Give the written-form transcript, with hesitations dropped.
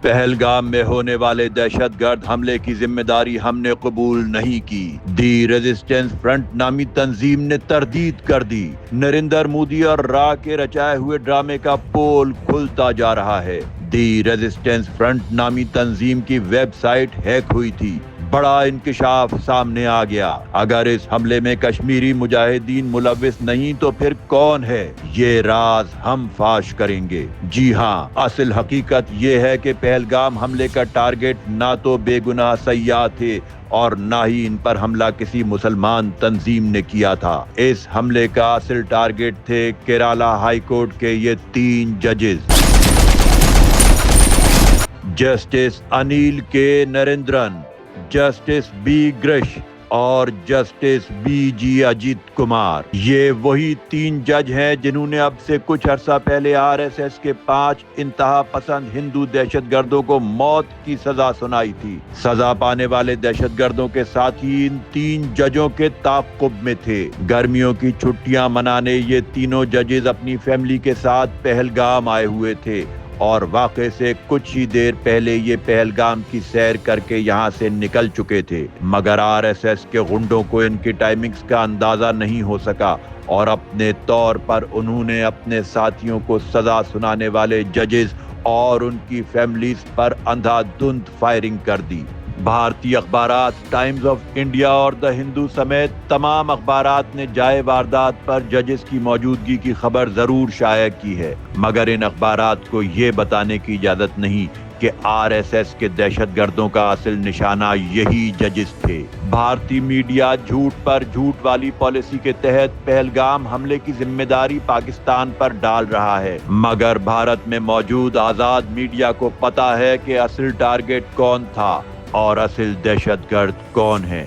پہلگام میں ہونے والے دہشت گرد حملے کی ذمہ داری ہم نے قبول نہیں کی۔ دی ریزسٹنس فرنٹ نامی تنظیم نے تردید کر دی۔ نریندر مودی اور را کے رچائے ہوئے ڈرامے کا پول کھلتا جا رہا ہے۔ دی ریزسٹنس فرنٹ نامی تنظیم کی ویب سائٹ ہیک ہوئی تھی۔ بڑا انکشاف سامنے آ گیا۔ اگر اس حملے میں کشمیری مجاہدین ملوث نہیں تو پھر کون ہے؟ یہ راز ہم فاش کریں گے۔ جی ہاں، اصل حقیقت یہ ہے کہ پہلگام حملے کا ٹارگٹ نہ تو بے گناہ سیاح تھے اور نہ ہی ان پر حملہ کسی مسلمان تنظیم نے کیا تھا۔ اس حملے کا اصل ٹارگٹ تھے کیرالا ہائی کورٹ کے یہ 3 ججز، جسٹس انیل کے نریندرن، جسٹس بی گرش اور justice B G Ajit Kumar. یہ وہی 3 جج ہیں جنہوں نے اب سے کچھ عرصہ پہلے RSS کے 5 انتہا پسند ہندو دہشت گردوں کو موت کی سزا سنائی تھی۔ سزا پانے والے دہشت گردوں کے ساتھ ہی ان 3 ججوں کے تعاقب میں تھے۔ گرمیوں کی چھٹیاں منانے یہ تینوں ججز اپنی فیملی کے ساتھ پہلگام آئے ہوئے تھے اور واقعے سے کچھ ہی دیر پہلے یہ پہلگام کی سیر کر کے یہاں سے نکل چکے تھے، مگر RSS کے غنڈوں کو ان کی ٹائمنگز کا اندازہ نہیں ہو سکا اور اپنے طور پر انہوں نے اپنے ساتھیوں کو سزا سنانے والے ججز اور ان کی فیملیز پر اندھا دھند فائرنگ کر دی۔ بھارتی اخبارات ٹائمز آف انڈیا اور دی ہندو سمیت تمام اخبارات نے جائے واردات پر ججز کی موجودگی کی خبر ضرور شائع کی ہے، مگر ان اخبارات کو یہ بتانے کی اجازت نہیں کہ RSS کے دہشت گردوں کا اصل نشانہ یہی ججز تھے۔ بھارتی میڈیا جھوٹ پر جھوٹ والی پالیسی کے تحت پہلگام حملے کی ذمہ داری پاکستان پر ڈال رہا ہے، مگر بھارت میں موجود آزاد میڈیا کو پتہ ہے کہ اصل ٹارگٹ کون تھا اور اصل دہشت گرد کون ہے۔